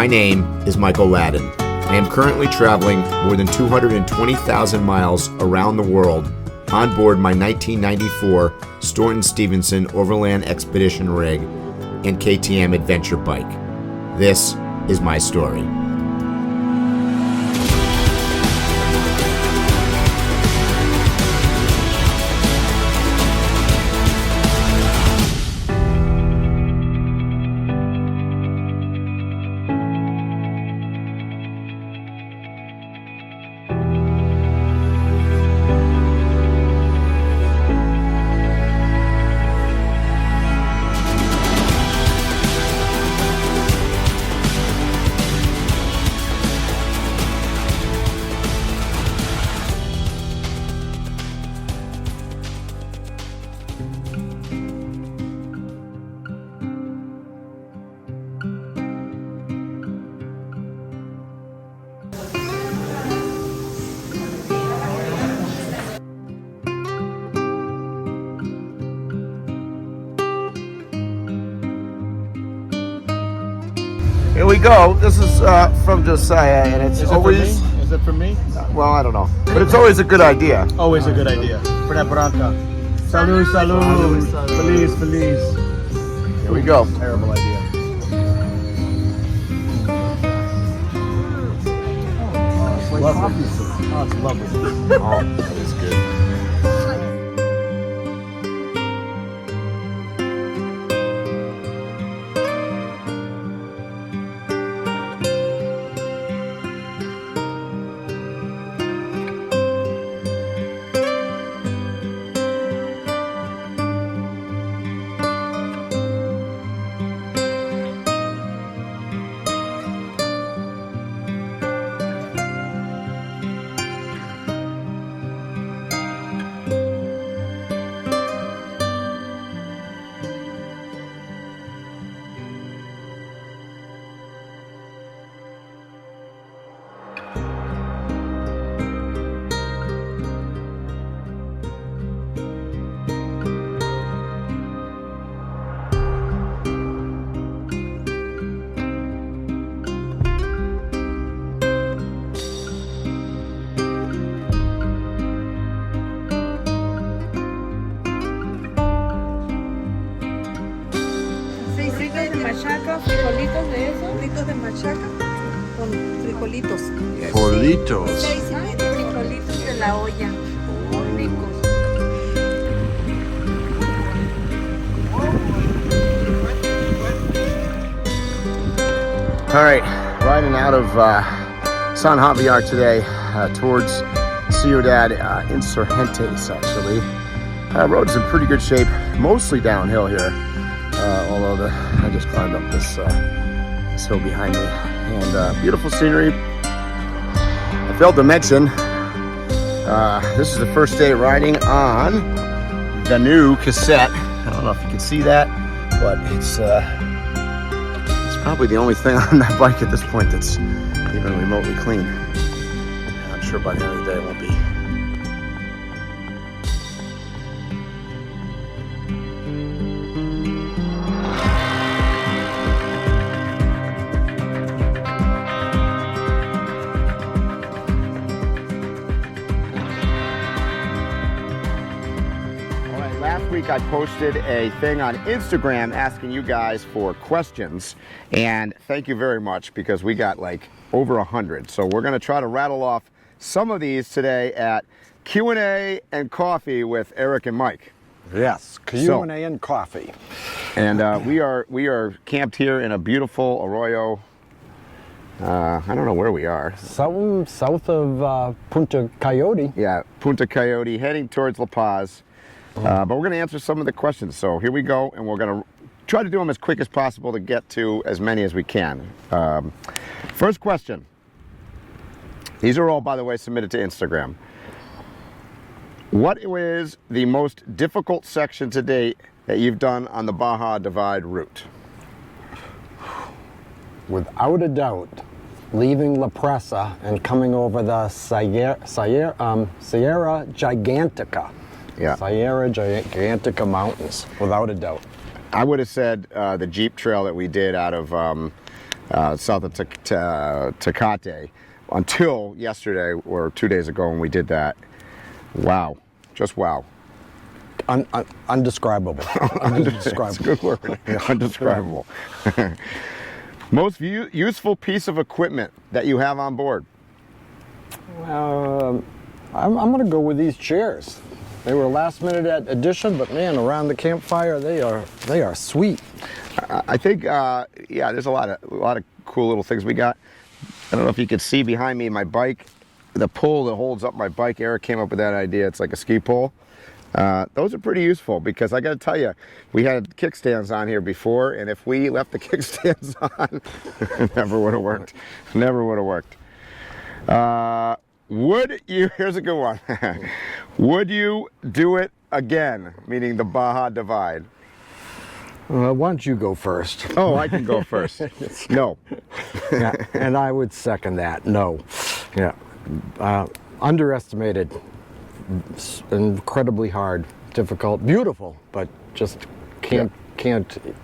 My name is Michael Ladden. I am currently traveling more than 220,000 miles around the world on board my 1994 Staunton Stevenson Overland Expedition rig and KTM adventure bike. This is my story. Here we go. This is from Josiah, and it's always... Is it for me? Well, I don't know. But it's always a good idea. Always a good idea. For that branca. Salud, salud. Feliz, feliz. Here we go. Terrible idea. Oh, it's like coffee soup. Oh, it's lovely. Oh, that is good. Frijolitos de eso, fritos de machaca con frijolitos. Frijolitos. 6.5 frijolitos de la olla. Muy ricos. All right, riding out of San Javier today towards Ciudad Insurgentes, actually. Road's in pretty good shape, mostly downhill here. Although I just climbed up this hill behind me, and beautiful scenery. I failed to mention, this is the first day riding on the new cassette. I don't know if you can see that, but it's probably the only thing on that bike at this point that's even remotely clean. I'm sure by the end of the day it won't be. Last week I posted a thing on Instagram asking you guys for questions, and thank you very much because we got like over 100. So we're going to try to rattle off some of these today at Q&A and Coffee with Eric and Mike. Yes, Q&A and coffee. And we are camped here in a beautiful arroyo. I don't know where we are. South of Punta Coyote. Yeah, Punta Coyote, heading towards La Paz. But we're going to answer some of the questions. So here we go, and we're going to try to do them as quick as possible to get to as many as we can. First question. These are all, by the way, submitted to Instagram. What is the most difficult section to date that you've done on the Baja Divide route? Without a doubt, leaving La Presa and coming over the Sierra Gigantica. Yeah. Sierra Gigantica Mountains, without a doubt. I would have said the Jeep trail that we did out of south of Tecate until yesterday or 2 days ago when we did that. Wow, just wow. Undescribable. That's a good word. Undescribable. Most useful piece of equipment that you have on board? I'm going to go with these chairs. They were a last-minute addition, but man, around the campfire, they are sweet. I think, yeah, there's a lot of cool little things we got. I don't know if you can see behind me my bike, the pole that holds up my bike. Eric came up with that idea. It's like a ski pole. Those are pretty useful because I got to tell you, we had kickstands on here before, and if we left the kickstands on, it never would have worked. Never would have worked. Would you, here's a good one. Would you do it again? Meaning the Baja Divide. Why don't you go first? Oh, I can go first. No. Yeah, and I would second that. No. Yeah. Underestimated. Incredibly hard, difficult, beautiful, but just can't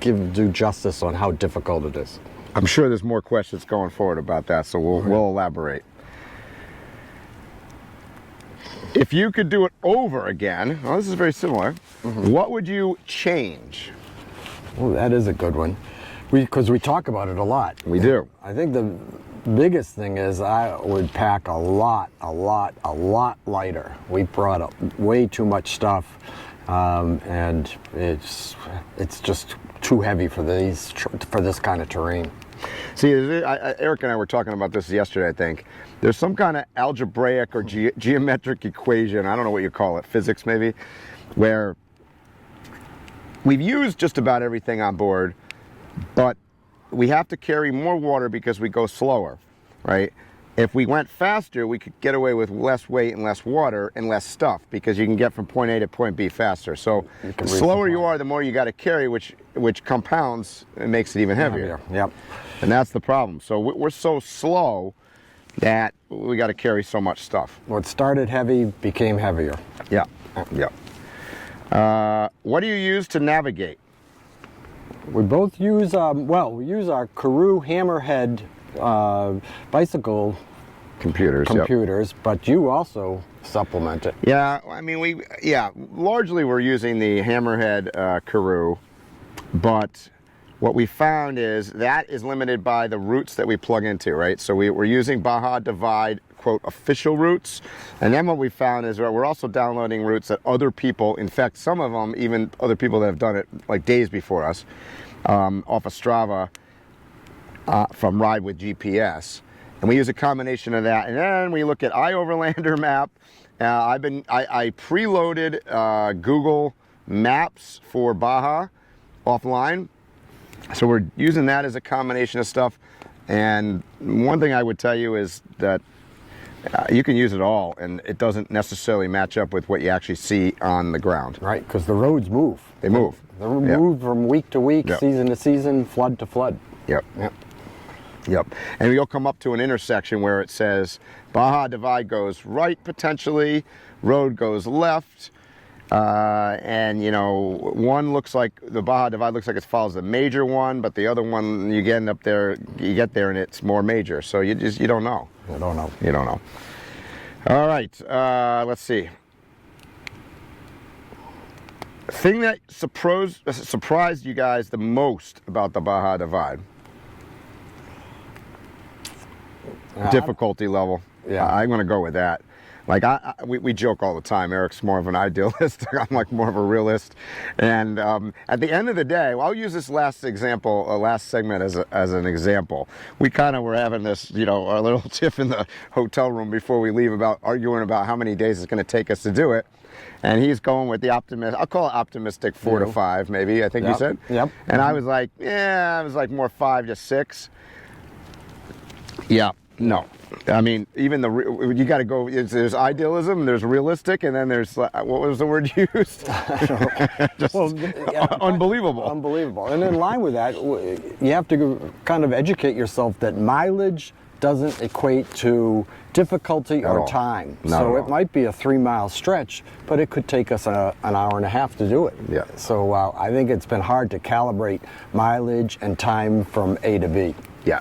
do justice on how difficult it is. I'm sure there's more questions going forward about that, so we'll elaborate. If you could do it over again, well, this is very similar. What would you change? Well, that is a good one, because we talk about it a lot. We do. I think the biggest thing is I would pack a lot lighter. We brought up way too much stuff, and it's just too heavy for this kind of terrain. See, Eric and I were talking about this yesterday, I think. There's some kind of algebraic or geometric equation, I don't know what you call it, physics maybe, where we've used just about everything on board, but we have to carry more water because we go slower, right? If we went faster, we could get away with less weight and less water and less stuff because you can get from point A to point B faster. So the slower you are, the more you got to carry, which compounds and makes it even heavier. Yep. And that's the problem. So we're so slow that we got to carry so much stuff. What started heavy became heavier. Yeah, yeah. What do you use to navigate? We both use, we use our Karoo Hammerhead bicycle computers, but you also supplement it. Yeah, I mean, largely we're using the Hammerhead Karoo, but what we found is that is limited by the routes that we plug into, right? So we're using Baja Divide, quote, official routes, and then what we found is we're also downloading routes that other people, in fact, some of them, even other people that have done it like days before us, off of Strava, from Ride with GPS, and we use a combination of that, and then we look at iOverlander map. I preloaded Google Maps for Baja offline, so we're using that as a combination of stuff. And one thing I would tell you is that you can use it all, and it doesn't necessarily match up with what you actually see on the ground. Right, because the roads move. They move. They move from week to week, season to season, flood to flood. Yep. And you'll come up to an intersection where it says Baja Divide goes right potentially, road goes left, and you know, one looks like the Baja Divide looks like it follows the major one, but the other one you get up there, and it's more major. So you don't know. You don't know. You don't know. All right, let's see. Thing that surprised you guys the most about the Baja Divide? Difficulty level. Yeah, I'm going to go with that. Like we joke all the time. Eric's more of an idealist. I'm like more of a realist. And at the end of the day, I'll use this last segment as an example. We kind of were having this, you know, our little tiff in the hotel room before we leave about arguing about how many days it's going to take us to do it. And he's going with the I'll call it optimistic 4 to 5, maybe. I think you said. Yep. And I was like, more 5 to 6. Yeah. No, I mean, even you got to go. There's idealism, there's realistic, and then there's what was the word used? Just unbelievable. Unbelievable. And in line with that, you have to kind of educate yourself that mileage doesn't equate to difficulty or time. So it might be a 3-mile stretch, but it could take us an hour and a half to do it. Yeah. So I think it's been hard to calibrate mileage and time from A to B. Yeah,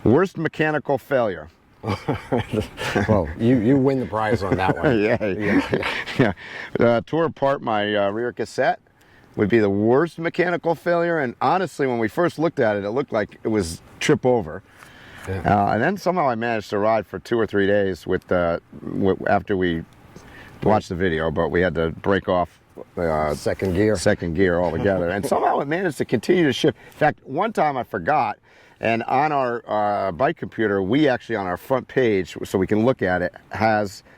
Worst mechanical failure. Well, you win the prize on that one. Yeah. Tore apart my rear cassette would be the worst mechanical failure. And honestly, when we first looked at it, it looked like it was trip over. Yeah. And then somehow I managed to ride for 2 or 3 days with after we watched the video, but we had to break off Second gear altogether. And somehow it managed to continue to shift. In fact, one time I forgot, and on our bike computer, we actually on our front page, so we can look at it,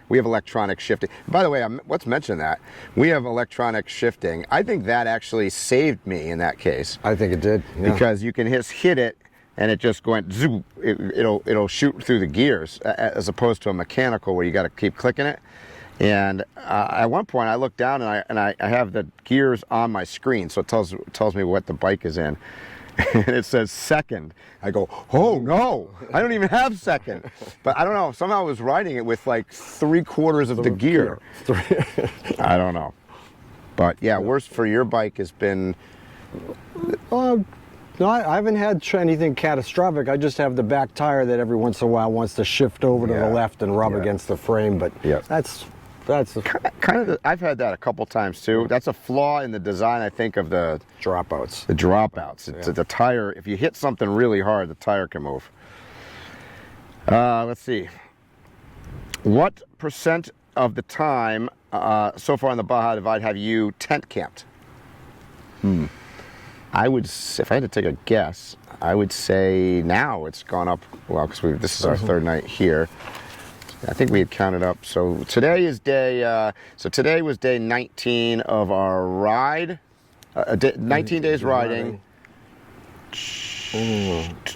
we have electronic shifting. By the way, let's mention that. We have electronic shifting. I think that actually saved me in that case. I think it did. Yeah. Because you can just hit it and it just went zoom. It'll shoot through the gears as opposed to a mechanical where you got to keep clicking it. And at one point I looked down and I have the gears on my screen, so it tells me what the bike is in. And it says second. I go, oh no, I don't even have second. But I don't know, somehow I was riding it with like 3/4 of the gear. I don't know. But yeah, worst for your bike has been... No, I haven't had anything catastrophic. I just have the back tire that every once in a while wants to shift over to the left and rub against the frame. But that's kind of. I've had that a couple times too. That's a flaw in the design, I think, of the dropouts. The dropouts. It's the tire. If you hit something really hard, the tire can move. Let's see. What % of the time so far on the Baja Divide have you tent camped? I would, if I had to take a guess, I would say now it's gone up, well, because this is our third night here. I think we had counted up. So today is today was day 19 of our ride. 19 days riding.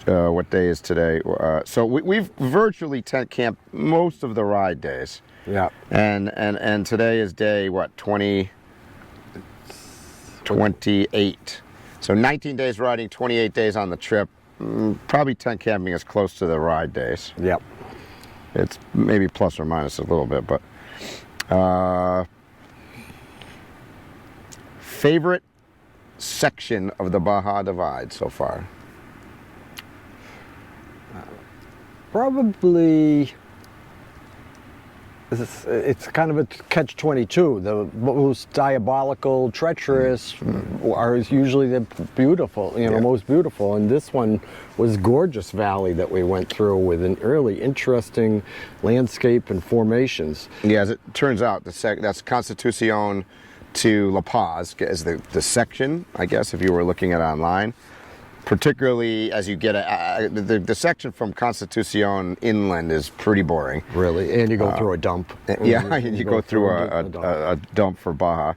What day is today? So we've virtually tent camped most of the ride days. Yeah. And today is day, what, 28. So 19 days riding, 28 days on the trip. Probably tent camping is close to the ride days. Yep. It's maybe plus or minus a little bit, but favorite section of the Baja Divide so far? Probably, it's kind of a catch-22. The most diabolical, treacherous are usually the beautiful, most beautiful. And this one was gorgeous valley that we went through with an really interesting landscape and formations. Yeah, as it turns out, that's Constitucion to La Paz is the section, I guess, if you were looking at it online. Particularly as you get the section from Constitucion inland is pretty boring. Really, and you go through a dump. Yeah, you go through a dump for Baja.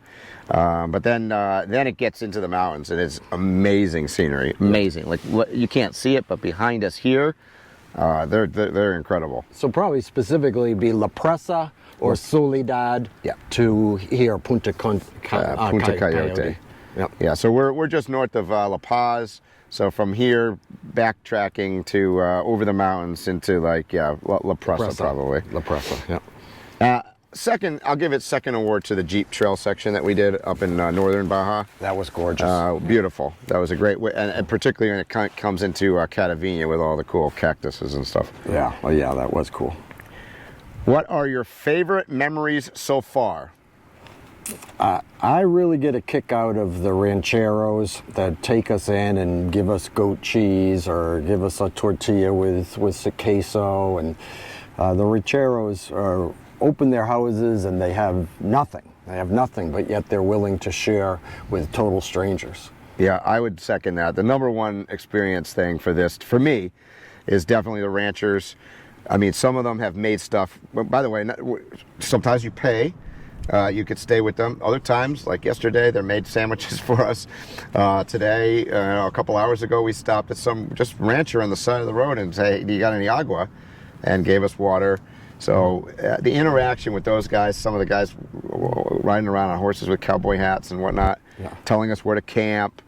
But then it gets into the mountains, and it's amazing scenery. Amazing, like you can't see it, but behind us here, they're incredible. So probably specifically be La Presa or Soledad to here Punta Coyote. Yep. Yeah, so we're just north of La Paz. So from here, backtracking to over the mountains into La Presa probably. La Presa, yeah. Second, I'll give it second award to the Jeep Trail section that we did up in northern Baja. That was gorgeous. Beautiful. That was a great way, and particularly when it comes into Catavina with all the cool cactuses and stuff. Yeah, well, yeah, that was cool. What are your favorite memories so far? I really get a kick out of the rancheros that take us in and give us goat cheese or give us a tortilla with queso. And the rancheros open their houses and they have nothing. They have nothing, but yet they're willing to share with total strangers. Yeah, I would second that. The number one experience thing for me, is definitely the ranchers. I mean, some of them have made stuff. By the way, sometimes you pay. You could stay with them. Other times, like yesterday, they made sandwiches for us. Today, a couple hours ago, we stopped at some just rancher on the side of the road and say, "Do you got any agua?" and gave us water. So the interaction with those guys, some of the guys riding around on horses with cowboy hats and whatnot, telling us where to camp,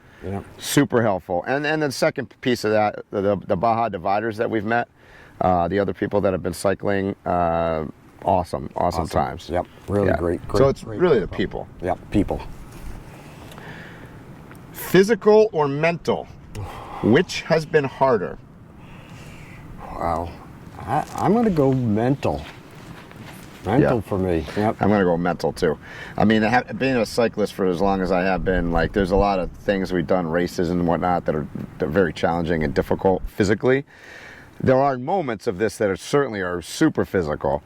super helpful. And then the second piece of that, the Baja Dividers that we've met, the other people that have been cycling. Awesome times. Yep, really great. So it's great really the people. Yep, people. Physical or mental, which has been harder? wow. I'm going to go mental. Mental Yeah. for me. Yep. I'm gonna go mental too. I mean, being a cyclist for as long as I have been, like, there's a lot of things we've done, races and whatnot, that are very challenging and difficult physically. There are moments of this that are certainly super physical,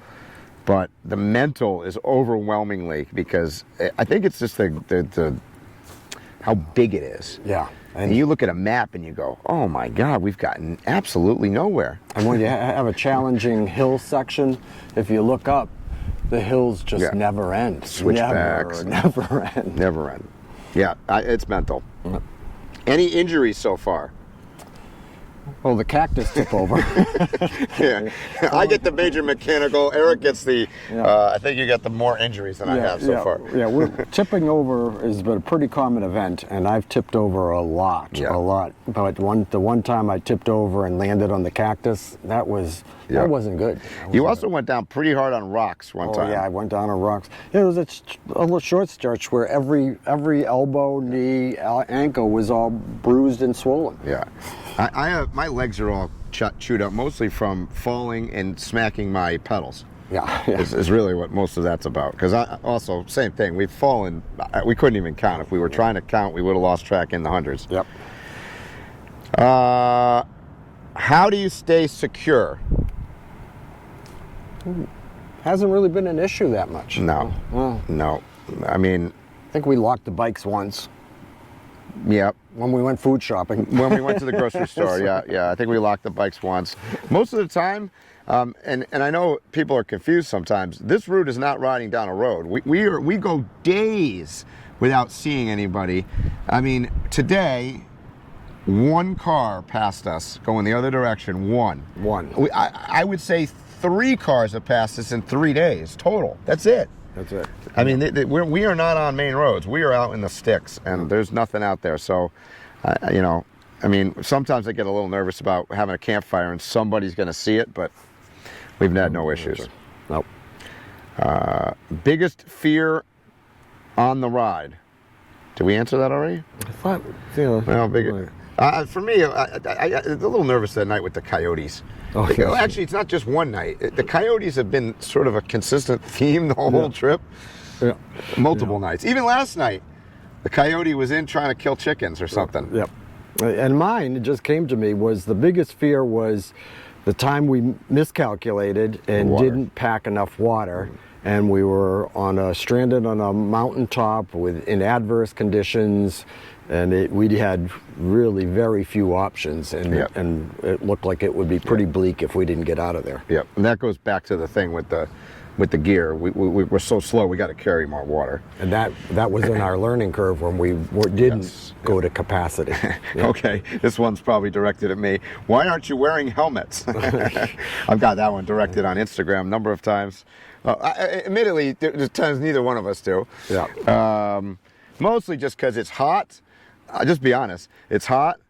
but the mental is overwhelmingly, because I think it's just the how big it is. Yeah. And you look at a map and you go, oh my God, we've gotten absolutely nowhere. And when you have a challenging hill section, if you look up, the hills just never end. Switchbacks. Never end. Never end. Yeah, it's mental. Any injuries so far? Well, the cactus tip over. Yeah, I get the major mechanical. Eric gets the. I think you got the more injuries than I have so far. Yeah, tipping over has been a pretty common event, and I've tipped over a lot. But the one time I tipped over and landed on the cactus, that wasn't good. You also went down pretty hard on rocks one time. Yeah, I went down on rocks. It was a little short stretch where every elbow, knee, ankle was all bruised and swollen. Yeah, I have, my legs are all chewed up, mostly from falling and smacking my pedals. Yeah. Is really what most of that's about. Because also, same thing, we've fallen, we couldn't even count. If we were trying to count, we would have lost track in the hundreds. Yep. How do you stay secure? Hasn't really been an issue that much. No. No. I mean, I think we locked the bikes once. Yep. When we went food shopping. When we went to the grocery store, yeah. I think we locked the bikes once. Most of the time, and I know people are confused sometimes, this route is not riding down a road. We go days without seeing anybody. I mean, today, one car passed us going the other direction. One. I would say 3 cars have passed us in 3 days total. That's it. That's it. I mean, we are not on main roads. We are out in the sticks, and there's nothing out there. So, you know, I mean, sometimes I get a little nervous about having a campfire and somebody's going to see it, but we've had no issues. Nope. Biggest fear on the ride? Did we answer that already? I thought, you know, for me, I was a little nervous that night with the coyotes. Oh, yeah. Actually, it's not just one night. The coyotes have been sort of a consistent theme the whole trip. Yeah. Multiple nights. Even last night, the coyote was in trying to kill chickens or something. Yep. And mine, it just came to me, was the biggest fear was the time we miscalculated and didn't pack enough water. And we were stranded on a mountaintop in adverse conditions, and we had really very few options, and it looked like it would be pretty bleak if we didn't get out of there. Yep, and that goes back to the thing with the gear. We're so slow, we got to carry more water. And that was in our learning curve when we didn't go to capacity. Okay, this one's probably directed at me. Why aren't you wearing helmets? I've got that one directed on Instagram a number of times. Admittedly, there's times neither one of us do. Yeah. Mostly just because it's hot. I'll just be honest. It's hot.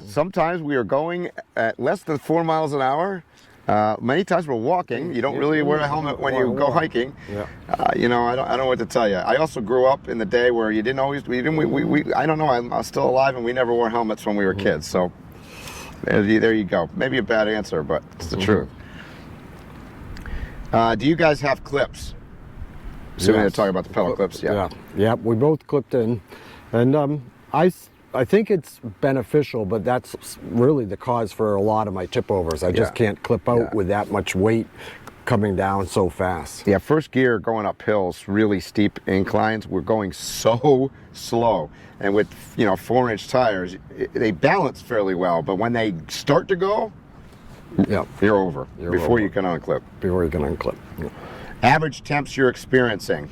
Sometimes we are going at less than 4 miles an hour. Many times we're walking. You don't really wear a helmet when you go hiking. Yeah. You know, I don't know what to tell you. I also grew up in the day where you didn't always. I don't know. I'm still alive, and we never wore helmets when we were kids. So there you go. Maybe a bad answer, but it's the truth. Do you guys have clips? So we're going to talk about the pedal clips. Yeah. We both clipped in, and I think it's beneficial, but that's really the cause for a lot of my tip overs. I just can't clip out with that much weight coming down so fast. Yeah, first gear going up hills, really steep inclines, we're going so slow. And with 4-inch tires, they balance fairly well, but when they start to go, you're over before you can unclip. Yeah. Average temps you're experiencing?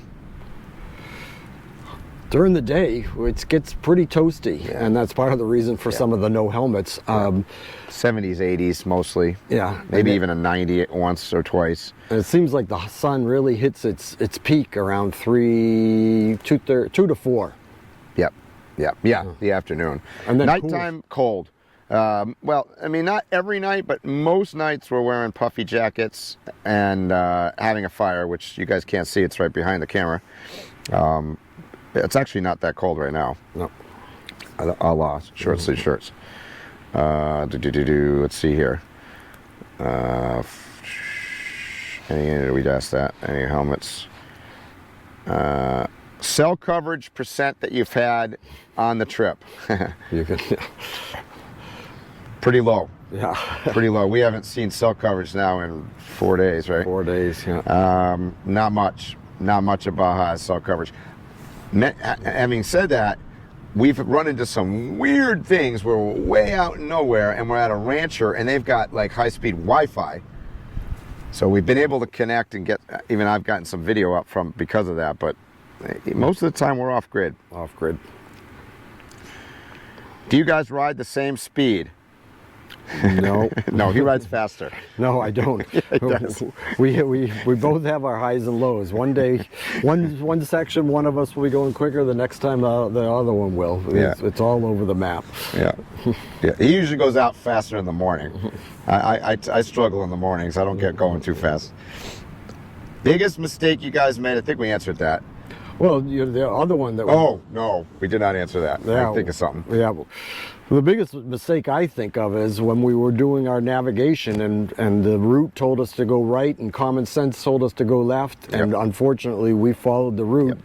During the day, it gets pretty toasty, and that's part of the reason for some of the no helmets. 70s, 80s mostly. Yeah. Maybe even a 90 once or twice. And it seems like the sun really hits its peak around 2 to 4. Yeah, the afternoon. And then nighttime, cold. Well, I mean, not every night, but most nights we're wearing puffy jackets and having a fire, which you guys can't see. It's right behind the camera. It's actually not that cold right now. No. A la short sleeve shirts. Let's see here. We asked that. Any helmets? Cell coverage percent that you've had on the trip. You can, Pretty low. yeah. Pretty low. We haven't seen cell coverage now in 4 days, right? 4 days, yeah. Not much. Not much of Baja has cell coverage. Having said that, we've run into some weird things where we're way out in nowhere and we're at a rancher and they've got like high-speed Wi-Fi. So we've been able to connect and get, even I've gotten some video up from because of that, but most of the time we're off-grid. Off-grid. Do you guys ride the same speed? No. No, he rides faster. No, I don't. He does. We both have our highs and lows. One day, one section, one of us will be going quicker. The next time, the other one will. Yeah. It's all over the map. Yeah. Yeah. He usually goes out faster in the morning. I struggle in the mornings. I don't get going too fast. Biggest mistake you guys made? I think we answered that. Well, the other one that. Oh no, we did not answer that. Yeah, I think of something. Yeah. The biggest mistake I think of is when we were doing our navigation and the route told us to go right and common sense told us to go left. And unfortunately, we followed the route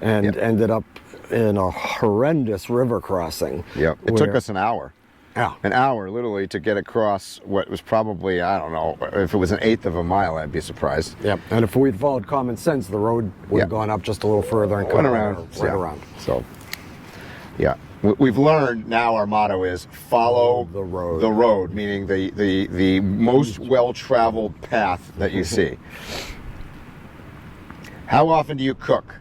and ended up in a horrendous river crossing. Yep. It took us an hour. Yeah. An hour, literally, to get across what was probably, I don't know, if it was an eighth of a mile, I'd be surprised. Yep. And if we'd followed common sense, the road would have gone up just a little further and Went around. right around. So, yeah. We've learned now our motto is follow the road. The road, meaning the most well-traveled path that you see. How often do you cook?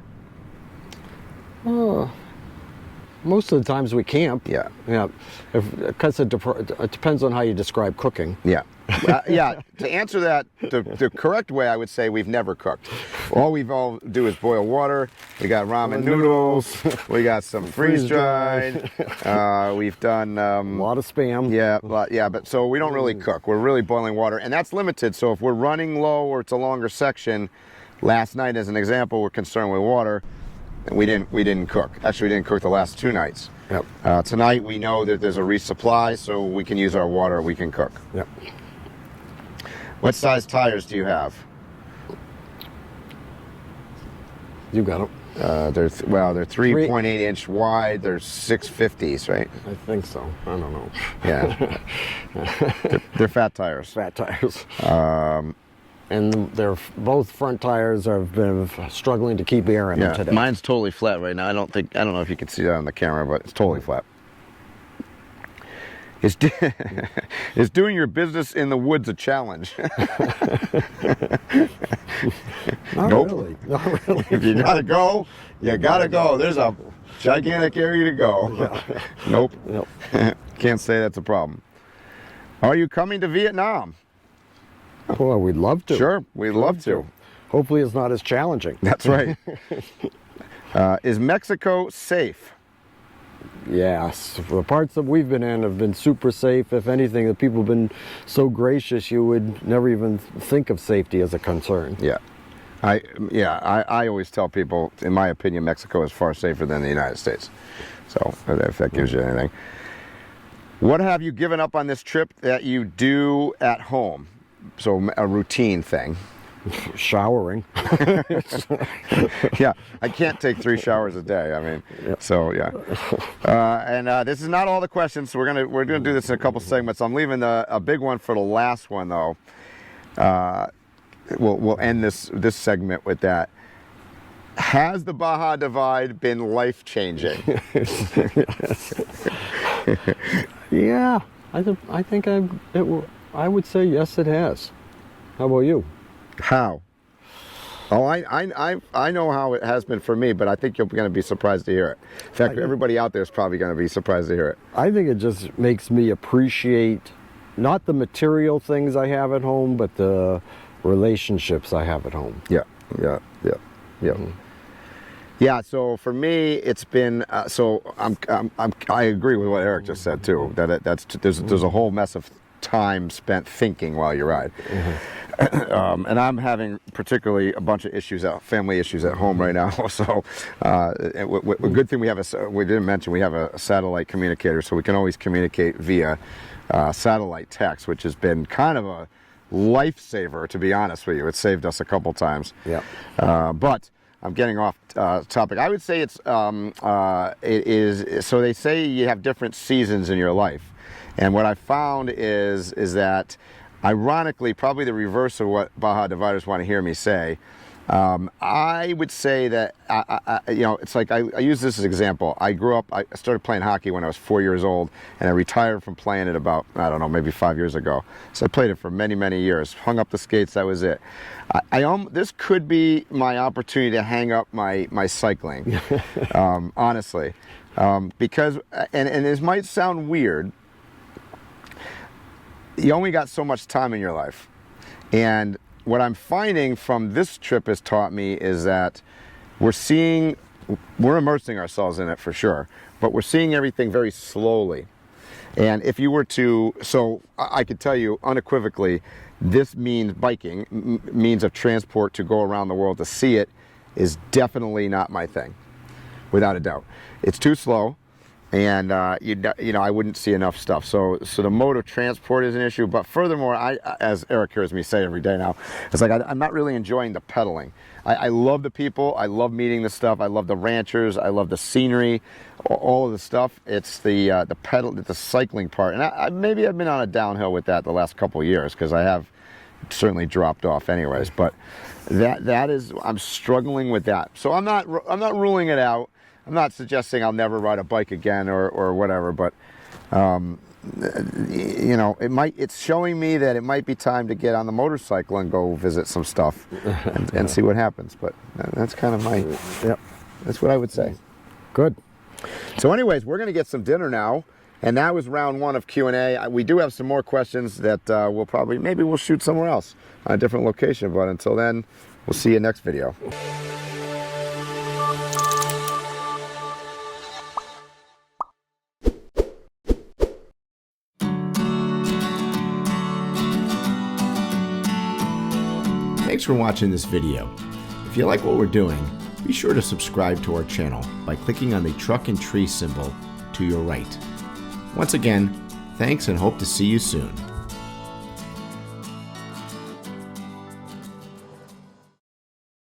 Most of the times we camp. Yeah. Yeah. Because it depends on how you describe cooking. Yeah. Yeah, to answer that the correct way, I would say we've never cooked. All we do is boil water. We got ramen noodles. We got some freeze-dried. We've done A lot of spam. Yeah, but so we don't really cook. We're really boiling water, and that's limited. So if we're running low or it's a longer section, last night as an example, we're concerned with water. We didn't cook. Actually, we didn't cook the last 2 nights. Yep. Tonight we know that there's a resupply, so we can use our water. We can cook. Yep. What size tires do you have? You got them. They're 3.8 inch wide. They're 650s, right? I think so. I don't know. Yeah. they're fat tires. Fat tires. And they're both front tires have been struggling to keep air in them today. Mine's totally flat right now. I don't know if you can see that on the camera, but it's totally flat. Is doing your business in the woods a challenge? Not Nope. really. Not really. If you gotta go, you gotta go. There's a gigantic area to go. Nope. Can't say that's a problem. Are you coming to Vietnam? Well, we'd love to. Sure, we'd love to. Hopefully it's not as challenging. That's right. Is Mexico safe? Yes. The parts that we've been in have been super safe. If anything, the people have been so gracious you would never even think of safety as a concern. Yeah. I always tell people, in my opinion, Mexico is far safer than the United States. So, if that gives you anything. What have you given up on this trip that you do at home? So, a routine thing. Showering. Yeah, I can't take 3 showers a day. I mean, so yeah. And this is not all the questions. So we're gonna do this in a couple segments. I'm leaving a big one for the last one though. We'll end this segment with that. Has the Baja Divide been life-changing? Yeah, I think I would say yes, it has. How about you? How? Oh, I know how it has been for me, but I think you're going to be surprised to hear it. In fact, everybody out there is probably going to be surprised to hear it. I think it just makes me appreciate not the material things I have at home, but the relationships I have at home. Yeah. Yeah, so for me, it's been I agree with what Eric just said too. That there's a whole mess of time spent thinking while you ride. And I'm having particularly a bunch of issues, family issues at home right now. So, a good thing we didn't mention we have a satellite communicator, so we can always communicate via satellite text, which has been kind of lifesaver, to be honest with you. It saved us a couple times. Yeah. But I'm getting off topic. I would say it is, so they say you have different seasons in your life. And what I found is that, ironically, probably the reverse of what Baja Dividers want to hear me say, I would say that, you know, it's like I use this as an example. I started playing hockey when I was 4 years old, and I retired from playing it about, I don't know, maybe 5 years ago. So I played it for many, many years. Hung up the skates, that was it. This could be my opportunity to hang up my cycling, honestly. Because, and this might sound weird, you only got so much time in your life. And what I'm finding from this trip has taught me is that we're immersing ourselves in it for sure, but we're seeing everything very slowly. And if you were to, so I could tell you unequivocally, this means biking, means of transport to go around the world to see it, is definitely not my thing, without a doubt. It's too slow. And you know, I wouldn't see enough stuff. So the mode of transport is an issue. But furthermore, as Eric hears me say every day now, it's like I'm not really enjoying the pedaling. I love the people. I love meeting the stuff. I love the ranchers. I love the scenery, all of the stuff. It's the cycling part. And maybe I've been on a downhill with that the last couple of years, because I have certainly dropped off anyways. But that is, I'm struggling with that. So I'm not ruling it out. I'm not suggesting I'll never ride a bike again or whatever, but you know, it's showing me that it might be time to get on the motorcycle and go visit some stuff and see what happens. But that's kind of that's what I would say. Good. So anyways, we're going to get some dinner now, and that was round one of Q&A. We do have some more questions that maybe we'll shoot somewhere else on a different location, but until then, we'll see you next video. Thanks for watching this video. If you like what we're doing, be sure to subscribe to our channel by clicking on the truck and tree symbol to your right. Once again, thanks and hope to see you soon.